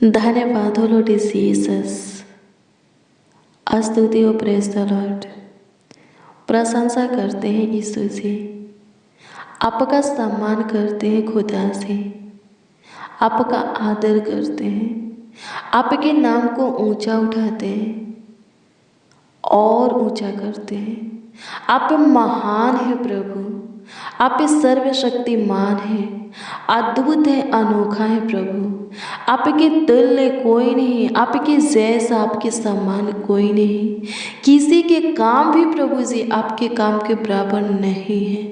धन्यवाद हो Lord Jesus. स्तुति हो प्रेज द लॉर्ड। प्रशंसा करते हैं यीशु जी, आपका सम्मान करते हैं खुदा से, आपका आदर करते हैं, आपके नाम को ऊंचा उठाते हैं और ऊंचा करते हैं। आप महान है प्रभु, आप सर्वशक्तिमान है, अद्भुत है, अनोखा है प्रभु। आपके तुल्य कोई नहीं, आपके जैसा आपके समान कोई नहीं। किसी के काम भी प्रभु जी आपके काम के बराबर नहीं है।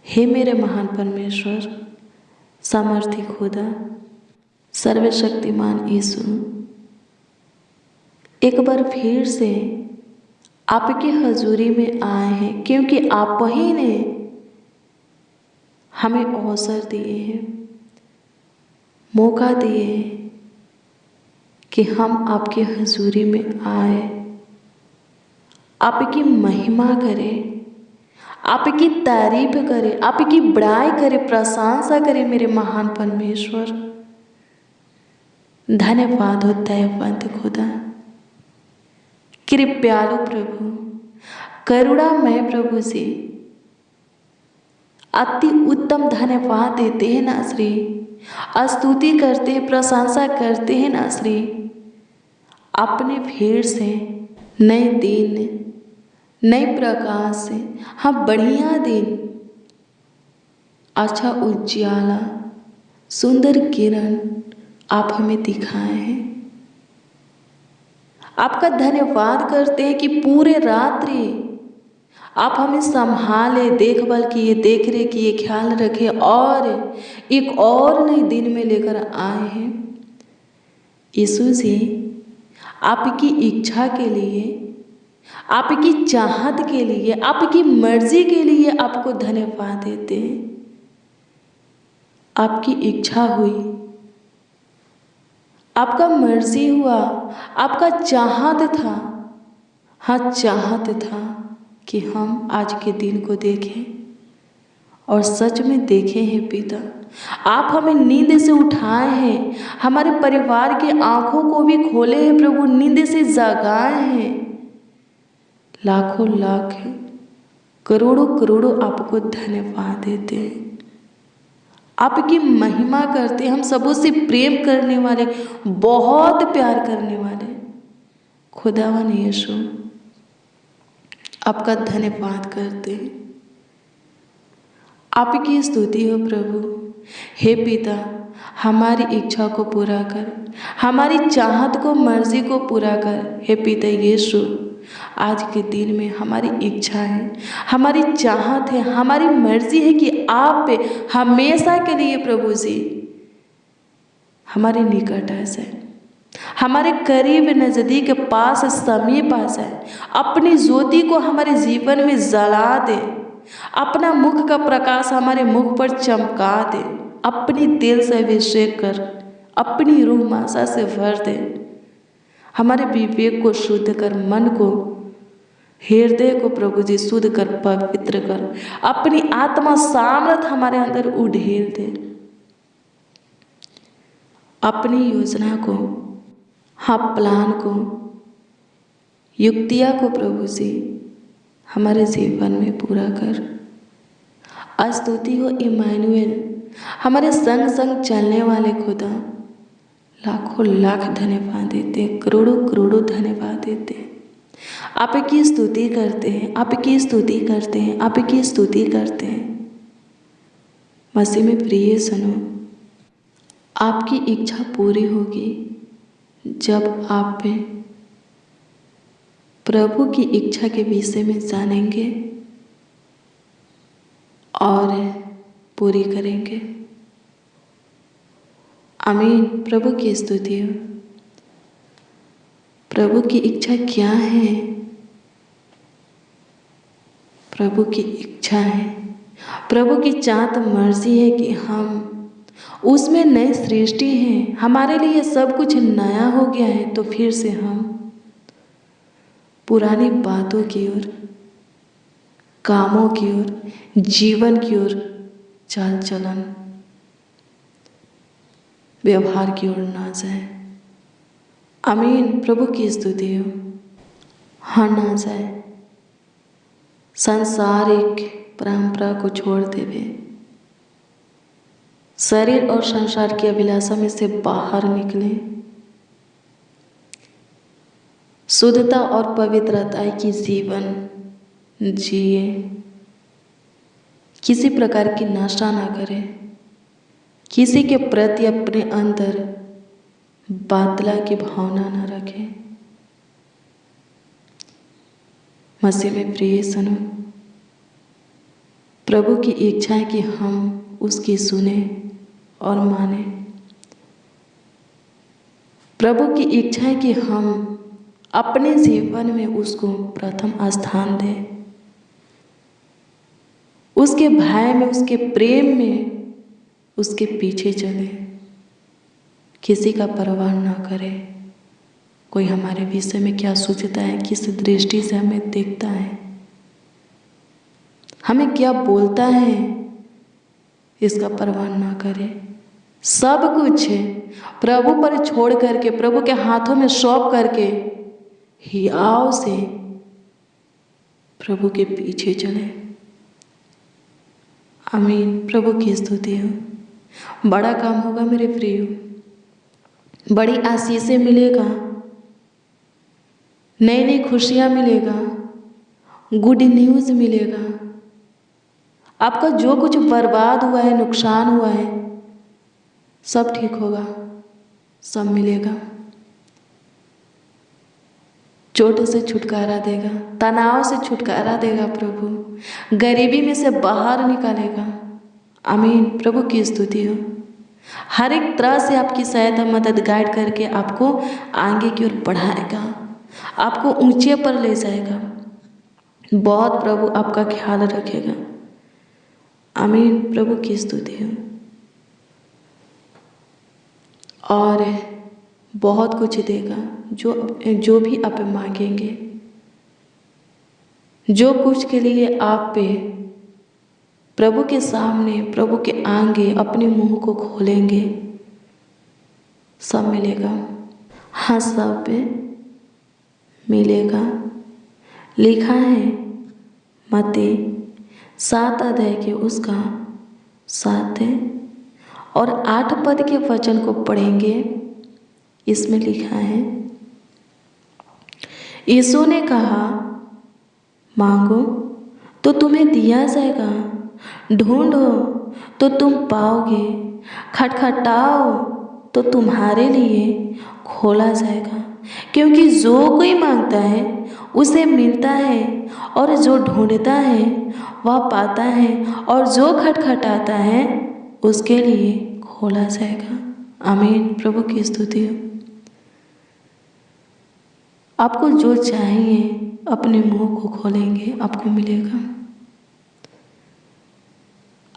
हे मेरे महान परमेश्वर, सामर्थी खुदा, सर्वशक्तिमान यीशु, एक बार फिर से आपकी हजूरी में आए हैं, क्योंकि आप ही ने हमें अवसर दिए हैं, मौका दिए हैं कि हम आपकी हजूरी में आए, आपकी महिमा करें, आपकी तारीफ करें, आपकी बड़ाई करें, प्रशंसा करें। मेरे महान परमेश्वर, धन्यवाद हो दयावंत खुदा, कृपालु प्रभु, करुणामय प्रभु जी, अति उत्तम धन्यवाद देते हैं ना श्री, स्तुति करते हैं, प्रशंसा करते हैं ना श्री। अपने फिर से नए दिन, नए प्रकाश से, हाँ बढ़िया दिन, अच्छा उज्याला, सुंदर किरण आप हमें दिखाए हैं। आपका धन्यवाद करते हैं कि पूरे रात्रि आप हमें संभाले, देखभाल किए, देख रेख किए, ख्याल रखे और एक और नए दिन में लेकर आए हैं। यीशु जी, आपकी इच्छा के लिए, आपकी चाहत के लिए, आपकी मर्जी के लिए आपको धन्यवाद देते हैं। आपकी इच्छा हुई, आपका मर्जी हुआ, आपका चाहत था, हाँ चाहत था कि हम आज के दिन को देखें, और सच में देखे हैं पिता। आप हमें नींद से उठाए हैं, हमारे परिवार की आंखों को भी खोले हैं प्रभु, नींद से जगाए हैं। लाखों लाख, करोड़ों करोड़ों आपको धन्यवाद देते हैं, आपकी महिमा करते हैं। हम सबों से प्रेम करने वाले, बहुत प्यार करने वाले खुदावन यीशु, आपका धन्यवाद करते हैं, आपकी स्तुति हो प्रभु। हे पिता, हमारी इच्छा को पूरा कर, हमारी चाहत को, मर्जी को पूरा कर। हे पिता यीशु, आज के दिन में हमारी इच्छा है, हमारी चाहत है, हमारी मर्जी है कि आप हमेशा के लिए प्रभु जी हमारे निकट आ जाए, हमारे करीब, नज़दीक, पास, समीप आ जाए, अपनी ज्योति को हमारे जीवन में जला दे, अपना मुख का प्रकाश हमारे मुख पर चमका दे, अपनी तेल से अभिषेक कर, अपनी रूह मासा से भर दे, हमारे विवेक को शुद्ध कर, मन को, हृदय को प्रभु जी शुद्ध कर, पवित्र कर, अपनी आत्मा सामर्थ हमारे अंदर उड़ेल दे। अपनी योजना को, हाँ प्लान को, युक्तियाँ को प्रभु जी हमारे जीवन में पूरा कर। स्तुति हो इमानुएल, हमारे संग संग चलने वाले खुदा, लाखों लाख धन्यवाद देते हैं, करोड़ों करोड़ों धन्यवाद देते हैं। आपकी स्तुति करते हैं, आपकी स्तुति करते हैं, आपकी स्तुति करते हैं। मसीह में प्रिय सुनो, आपकी इच्छा पूरी होगी जब आप प्रभु की इच्छा के विषय में जानेंगे और पूरी करेंगे। आमीन। प्रभु की स्तुति हो। प्रभु की इच्छा क्या है? प्रभु की इच्छा है, प्रभु की चाहत मर्जी है कि हम उसमें नई सृष्टि हैं, हमारे लिए सब कुछ नया हो गया है, तो फिर से हम पुरानी बातों की ओर, कामों की ओर, जीवन की ओर चाल चलन व्यवहार की ओर ना जाए। आमीन। प्रभु की स्तुति हो। हाँ, ना जाए सांसारिक परंपरा को छोड़ते हुए शरीर और संसार की अभिलाषा में से बाहर निकले, शुद्धता और पवित्रता की जीवन जिए, किसी प्रकार की नशा ना करें, किसी के प्रति अपने अंदर बादला की भावना न रखें। मसीह में प्रिय सुनो, प्रभु की इच्छा है कि हम उसकी सुने और माने। प्रभु की इच्छा है कि हम अपने जीवन में उसको प्रथम स्थान दें, उसके भय में, उसके प्रेम में उसके पीछे चले, किसी का परवाह ना करें। कोई हमारे विषय में क्या सोचता है, किस दृष्टि से हमें देखता है, हमें क्या बोलता है, इसका परवाह ना करें। सब कुछ प्रभु पर छोड़ करके, प्रभु के हाथों में सौंप करके हियाव से प्रभु के पीछे चले। आमीन। प्रभु की स्तुति हो। बड़ा काम होगा मेरे प्रियो, बड़ी आशीषें मिलेगा, नई नई खुशियाँ मिलेगा, गुड न्यूज़ मिलेगा। आपका जो कुछ बर्बाद हुआ है, नुकसान हुआ है, सब ठीक होगा, सब मिलेगा। चोट से छुटकारा देगा, तनाव से छुटकारा देगा प्रभु, गरीबी में से बाहर निकालेगा। आमीन। प्रभु की स्तुति हो। हर एक तरह से आपकी सहायता, मदद, गाइड करके आपको आगे की ओर बढ़ाएगा, आपको ऊंचे पर ले जाएगा। बहुत प्रभु आपका ख्याल रखेगा। आमीन। प्रभु की स्तुति हो। और बहुत कुछ देगा, जो भी आप मांगेंगे, जो कुछ के लिए आप पे प्रभु के सामने, प्रभु के आगे अपने मुंह को खोलेंगे, सब मिलेगा। हाँ, सब मिलेगा। लिखा है मत्ती 7 अध्याय के उसका 7 और 8 पद के वचन को पढ़ेंगे। इसमें लिखा है, यीशु ने कहा, मांगो तो तुम्हें दिया जाएगा, ढूंढो तो तुम पाओगे, खटखटाओ तो तुम्हारे लिए खोला जाएगा। क्योंकि जो कोई मांगता है उसे मिलता है, और जो ढूंढता है वह पाता है, और जो खटखटाता है उसके लिए खोला जाएगा। आमीन। प्रभु की स्तुति हो। आपको जो चाहिए अपने मुंह को खोलेंगे, आपको मिलेगा।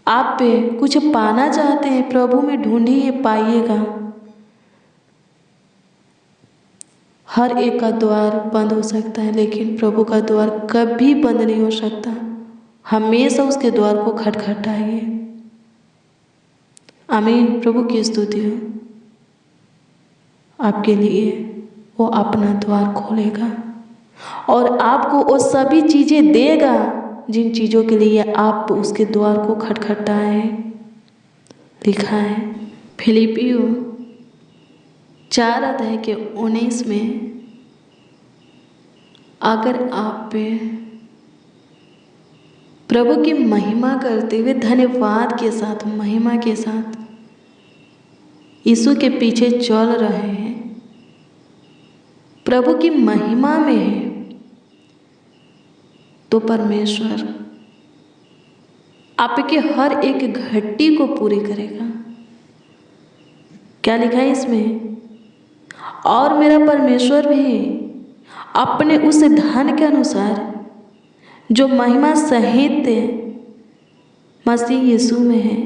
आप कुछ पाना चाहते हैं, प्रभु में ढूंढिए, पाइएगा। हर एक का द्वार बंद हो सकता है, लेकिन प्रभु का द्वार कभी बंद नहीं हो सकता। हमेशा उसके द्वार को खटखटाइए। आमीन। प्रभु की स्तुति हो। आपके लिए वो अपना द्वार खोलेगा और आपको वो सभी चीज़ें देगा जिन चीज़ों के लिए आप उसके द्वार को खटखटाए। लिखा है फिलिपियो 4 अध्याय के 19 में, अगर आप प्रभु की महिमा करते हुए धन्यवाद के साथ, महिमा के साथ यीशु के पीछे चल रहे हैं, प्रभु की महिमा में है, तो परमेश्वर आपके हर एक घटी को पूरी करेगा। क्या लिखा है इसमें? और मेरा परमेश्वर भी अपने उस धन के अनुसार जो महिमा सहित मसीह यीशु में है,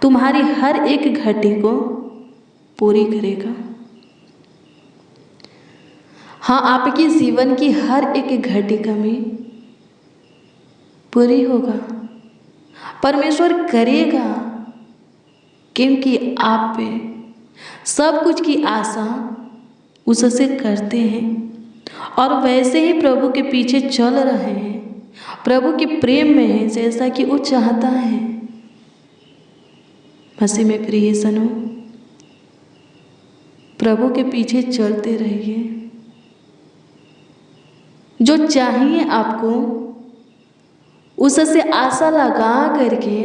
तुम्हारी हर एक घटी को पूरी करेगा। हाँ, आपकी जीवन की हर एक घटी कमी पूरी होगा, परमेश्वर करेगा, क्योंकि आप सब कुछ की आशा उससे करते हैं और वैसे ही प्रभु के पीछे चल रहे हैं, प्रभु के प्रेम में हैं जैसा कि वो चाहता है। मसीह में प्रिय सनो, प्रभु के पीछे चलते रहिए। जो चाहिए आपको उससे आशा लगा करके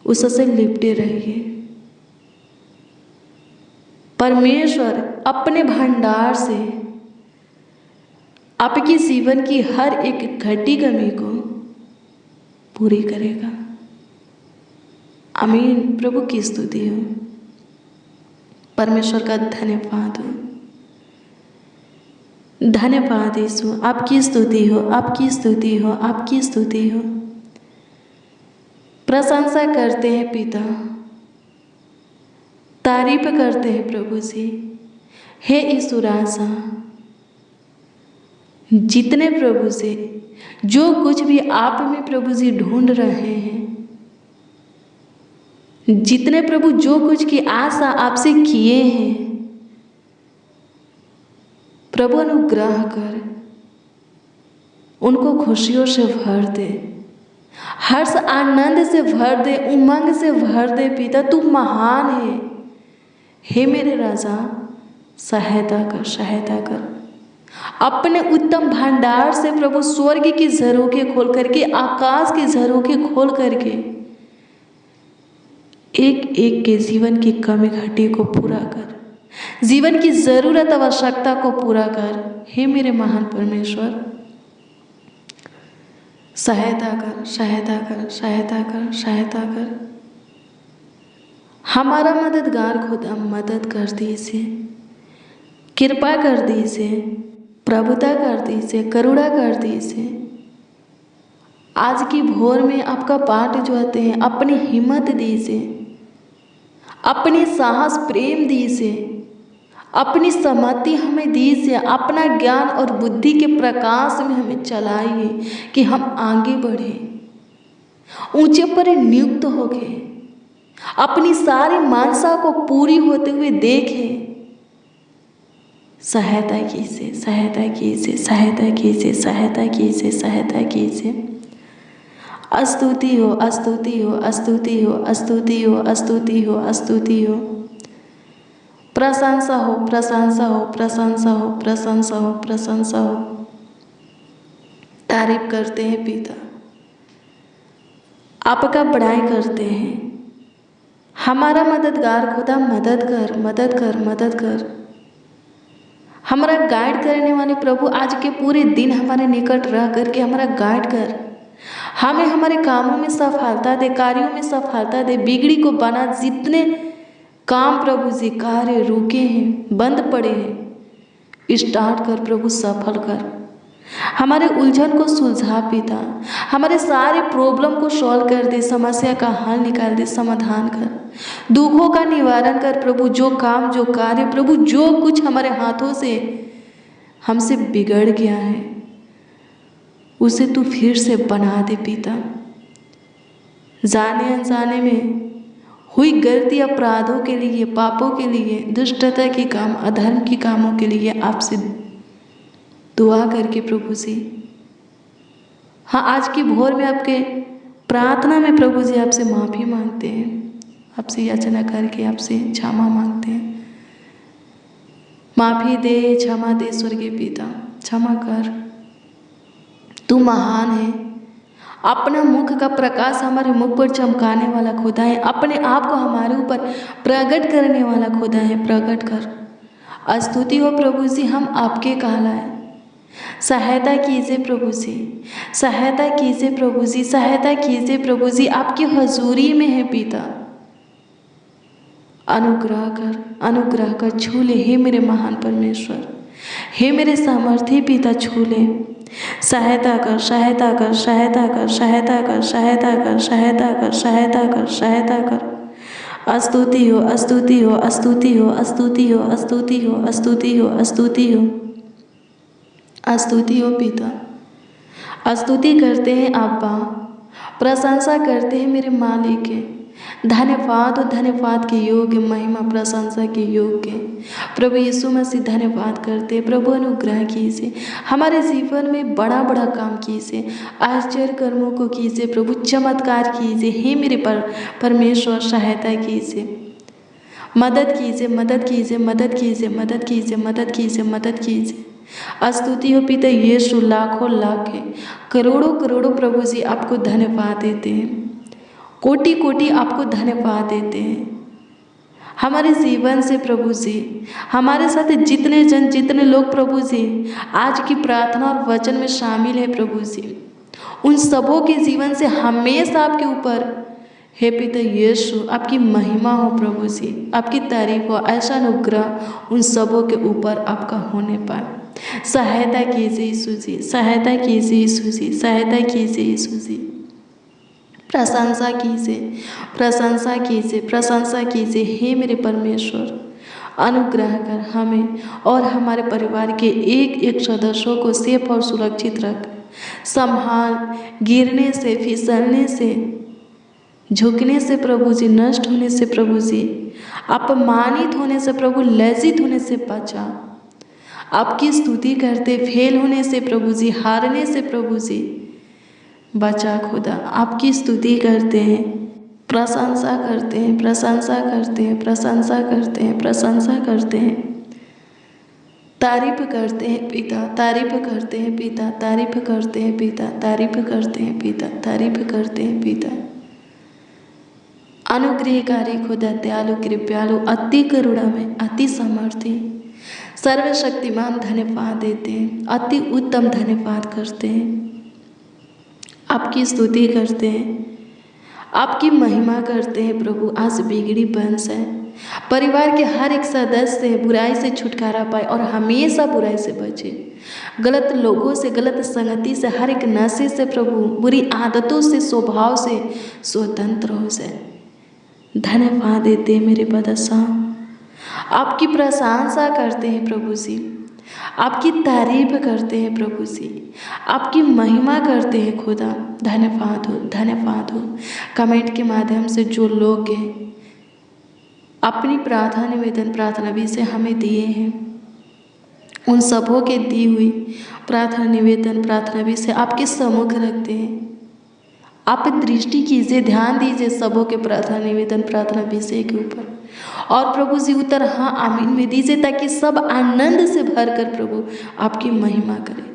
उससे लिपटे रहिए। परमेश्वर अपने भंडार से आपके जीवन की हर एक घटी कमी को पूरी करेगा। आमीन। प्रभु की स्तुति हो, परमेश्वर का धन्यवाद हो। धन्यवाद यीशु, आपकी स्तुति हो, आपकी स्तुति हो, आपकी स्तुति हो। प्रशंसा करते हैं पिता, तारीफ करते हैं प्रभु जी। हे यीशु राजा, जितने प्रभु से जो कुछ भी आप में प्रभु जी ढूंढ रहे हैं, जितने प्रभु जो कुछ की आशा आपसे किए हैं, प्रभु अनुग्रह कर उनको खुशियों से भर दे, हर्ष आनंद से भर दे, उमंग से भर दे। पिता तू महान है। हे मेरे राजा, सहायता कर, सहायता कर। अपने उत्तम भंडार से प्रभु स्वर्ग की झरोखे खोल करके, आकाश की झरोखे खोल करके एक एक के जीवन की कमी घटी को पूरा कर, जीवन की जरूरत आवश्यकता को पूरा कर। हे मेरे महान परमेश्वर, सहायता कर, सहायता कर, सहायता कर, सहायता कर। हमारा मददगार खुदा मदद कर दीजिए, कृपा कर दीजिए, प्रभुता कर दीजिए, करुणा कर दीजिए। आज की भोर में आपका पाठ जो आते हैं, अपनी हिम्मत दीजिए, अपनी साहस प्रेम दीजिए, अपनी सम्मति हमें दीजिए, अपना ज्ञान और बुद्धि के प्रकाश में हमें चलाइए कि हम आगे बढ़ें, ऊंचे पर नियुक्त हो गए, अपनी सारी मानसा को पूरी होते हुए देखें। सहायता कीजिए, सहायता कीजिए, सहायता कीजिए, सहायता कीजिए, सहायता कीजिए। स्तुति हो, स्तुति हो, स्तुति हो, स्तुति हो, स्तुति हो, स्तुति हो। प्रशंसा हो, प्रशंसा हो, प्रशंसा हो, प्रशंसा हो, प्रशंसा हो। तारीफ करते हैं पिता, आपका बड़ाई करते हैं। हमारा मददगार खुदा मदद कर, मदद कर, मदद कर। हमारा गाइड करने वाले प्रभु आज के पूरे दिन हमारे निकट रह करके हमारा गाइड कर, हमें हमारे कामों में सफलता दे, कार्यों में सफलता दे। बिगड़ी को बना, जितने काम प्रभु जी कार्य रुके हैं, बंद पड़े हैं, स्टार्ट कर प्रभु, सफल कर। हमारे उलझन को सुलझा पिता, हमारे सारे प्रॉब्लम को सॉल्व कर दे, समस्या का हल निकाल दे, समाधान कर, दुखों का निवारण कर प्रभु। जो काम, जो कार्य प्रभु, जो कुछ हमारे हाथों से हमसे बिगड़ गया है, उसे तू फिर से बना दे पिता। जाने अनजाने में हुई गलती, अपराधों के लिए, पापों के लिए, दुष्टता के काम, अधर्म के कामों के लिए आपसे दुआ करके प्रभु जी, हाँ, आज की भोर में आपके प्रार्थना में प्रभु जी आपसे माफ़ी मांगते हैं, आपसे याचना करके आपसे क्षमा मांगते हैं। माफ़ी दे, क्षमा दे स्वर्गीय पिता, क्षमा कर। तू महान है, अपना मुख का प्रकाश हमारे मुख पर चमकाने वाला खुदा है, अपने आप को हमारे ऊपर प्रकट करने वाला खुदा है। प्रकट कर। स्तुति हो प्रभु जी, हम आपके कहलाए। सहायता कीजिए प्रभु जी, सहायता कीजिए प्रभु जी, सहायता कीजिए प्रभु जी। आपकी हजूरी में है पिता, अनुग्रह कर, अनुग्रह कर, छू ले। हे मेरे महान परमेश्वर, हे मेरे सामर्थी पिता, छू ले। सहायता कर, सहायता कर, सहायता कर, सहायता कर, सहायता कर, सहायता कर, सहायता कर, सहायता कर। स्तुति हो, स्तुति हो, स्तुति हो, स्तुति हो, स्तुति हो, स्तुति हो, स्तुति हो, स्तुति हो पिता। स्तुति करते हैं अब्बा, प्रशंसा करते हैं मेरे मालिक के। धन्यवाद और धन्यवाद के योग्य, महिमा प्रशंसा के योग्य प्रभु यीशु मसीह धन्यवाद करते। प्रभु अनुग्रह कीजिए, हमारे जीवन में बड़ा बड़ा काम कीजिए, आश्चर्य कर्मों को कीजिए प्रभु, चमत्कार कीजिए। हे मेरे परमेश्वर सहायता कीजिए, मदद कीजिए, मदद कीजिए, मदद कीजिए, मदद कीजिए, मदद कीजिए, मदद कीजिए। स्तुति हो पिता यीशु, लाखों लाख है, करोड़ों करोड़ों प्रभु जी आपको धन्यवाद देते हैं, कोटि कोटि आपको धन्यवाद देते हैं। हमारे जीवन से प्रभु जी, हमारे साथ जितने लोग प्रभु जी आज की प्रार्थना और वचन में शामिल है प्रभु जी, उन सबों के जीवन से हमेशा आपके ऊपर हे पिता यीशु आपकी महिमा हो प्रभु जी, आपकी तारीफ हो, ऐसा अनुग्रह उन सबों के ऊपर आपका होने पाए। सहायता कीजिए यीशु जी, सहायता कीजिए यीशु जी, सहायता कीजिए यीशु जी। प्रशंसा कीजिए, प्रशंसा कीजिए, प्रशंसा कीजिए। हे मेरे परमेश्वर, अनुग्रह कर हमें और हमारे परिवार के एक एक सदस्यों को सेफ और सुरक्षित रख, संभाल, गिरने से, फिसलने से, झुकने से प्रभु जी, नष्ट होने से प्रभु जी, अपमानित होने से प्रभु, लज्जित होने से बचा। आपकी स्तुति करते फेल होने से प्रभु जी, हारने से प्रभु जी बचा खुदा। आपकी स्तुति करते हैं, प्रशंसा करते हैं, प्रशंसा करते हैं, प्रशंसा करते हैं, प्रशंसा करते हैं, तारीफ करते हैं पिता, तारीफ करते हैं पिता, तारीफ करते हैं पिता, तारीफ करते हैं पिता, तारीफ करते हैं पिता। अनुग्रहकारी खुदा, दयालु कृपालु, अति करुणा में, अति समर्थी, सर्वशक्तिमान धन्यवाद देते हैं, अति उत्तम धन्यवाद करते हैं, आपकी स्तुति करते हैं, आपकी महिमा करते हैं प्रभु। आज बिगड़ी वंश है, परिवार के हर एक सदस्य बुराई से छुटकारा पाए और हमेशा बुराई से बचे, गलत लोगों से, गलत संगति से, हर एक नशे से प्रभु, बुरी आदतों से, स्वभाव से स्वतंत्र हो जाए। धन्यवाद देते हैं मेरे बादशाह, आपकी प्रशंसा करते हैं प्रभु जी, आपकी तारीफ करते हैं प्रभु जी, आपकी महिमा करते हैं खुदा। धन्यवाद हो, धन्यवाद हो। कमेंट के माध्यम से जो लोग हैं अपनी प्रार्थना निवेदन, प्रार्थना भी से हमें दिए हैं, उन सबों के दी हुई प्रार्थना निवेदन, प्रार्थना भी से आपके सम्मुख रखते हैं। आप दृष्टि कीजिए, ध्यान दीजिए सबों के प्रार्थना निवेदन, प्रार्थना विषय के ऊपर, और प्रभु जी उत्तर हाँ आमीन में दीजिए, ताकि सब आनंद से भरकर प्रभु आपकी महिमा करें।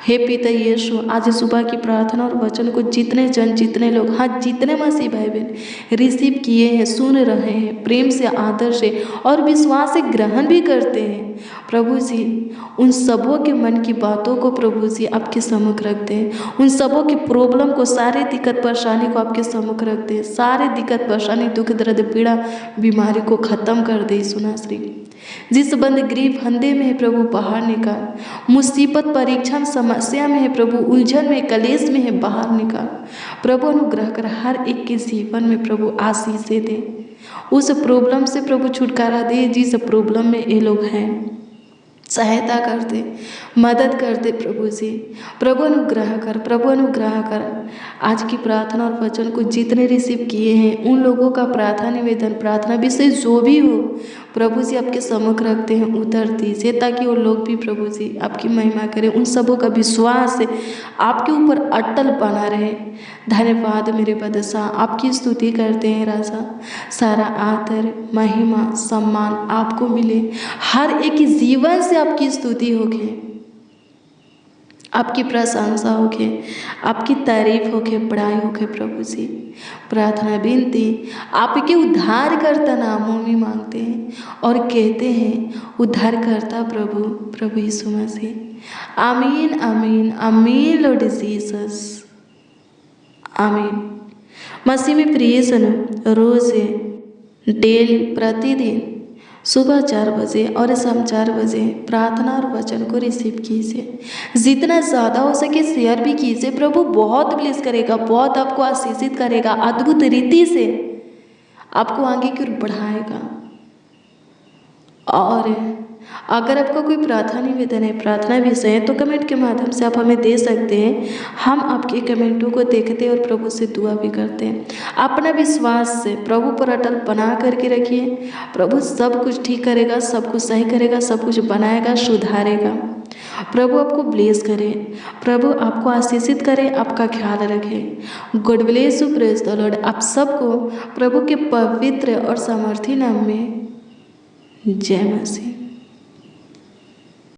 हे पिता यीशु, आज सुबह की प्रार्थना और वचन को जितने जन, जितने लोग, हाँ जितने मसीह भाई बहन रिसीव किए हैं, सुन रहे हैं, प्रेम से, आदर से और विश्वास से ग्रहण भी करते हैं प्रभु जी, उन सबों के मन की बातों को प्रभु जी आपके सम्मुख रखते हैं, उन सबों की प्रॉब्लम को, सारे दिक्कत परेशानी को आपके सम्मुख रखते हैं, सारे दिक्कत परेशानी, दुख दर्द पीड़ा बीमारी को खत्म कर दे सुनाश्री। जिस बंद गरीब फंदे में है प्रभु बाहर निकाल, मुसीबत परीक्षण समस्या में है प्रभु, उलझन में, कलेश में है बाहर निकाल प्रभु। अनुग्रह कर हर एक के जीवन में प्रभु आशीष दे, उस प्रॉब्लम से प्रभु छुटकारा दे जिस प्रॉब्लम में ये लोग हैं। सहायता कर दे, मदद कर दे प्रभु जी। प्रभु अनुग्रह कर, प्रभु अनुग्रह कर। आज की प्रार्थना और वचन को जितने रिसीव किए हैं उन लोगों का प्रार्थना निवेदन, प्रार्थना विषय जो भी हो प्रभु जी आपके सम्मुख रखते हैं, उतर दीजिए, ताकि वो लोग भी प्रभु जी आपकी महिमा करें। उन सबों का विश्वास है आपके ऊपर अटल बना रहे। धन्यवाद मेरे बादशाह, आपकी स्तुति करते हैं राजा। सारा आदर, महिमा, सम्मान आपको मिले, हर एक जीवन से आपकी स्तुति होके, आपकी प्रशंसा होके, आपकी तारीफ होके, बड़ाई होके प्रभु जी। प्रार्थना विनती आपके उद्धारकर्ता नामों में मांगते हैं और कहते हैं उद्धारकर्ता प्रभु, प्रभु यीशु मसीह। आमीन, आमीन, आमीन लॉर्ड जीसस, आमीन। मसीह में प्रिय सनम, रोज डेली प्रतिदिन सुबह 4 बजे और शाम 4 बजे प्रार्थना और वचन को रिसीव कीजिए। जितना ज़्यादा हो सके शेयर भी कीजिए। प्रभु बहुत ब्लेस करेगा, बहुत आपको आशीषित करेगा, अद्भुत रीति से आपको आगे की ओर बढ़ाएगा। और अगर आपका कोई प्रार्थना निवेदन है, प्रार्थना विषय है, तो कमेंट के माध्यम से आप हमें दे सकते हैं। हम आपके कमेंटों को देखते हैं और प्रभु से दुआ भी करते हैं। अपना विश्वास से प्रभु पर अटल बना करके रखिए। प्रभु सब कुछ ठीक करेगा, सब कुछ सही करेगा, सब कुछ बनाएगा, सुधारेगा। प्रभु आपको ब्लेस करे, प्रभु आपको आशीषित करे, आपका ख्याल रखे। God bless you, praise the Lord. आप सबको प्रभु के पवित्र और सामर्थी नाम में जय मसीह।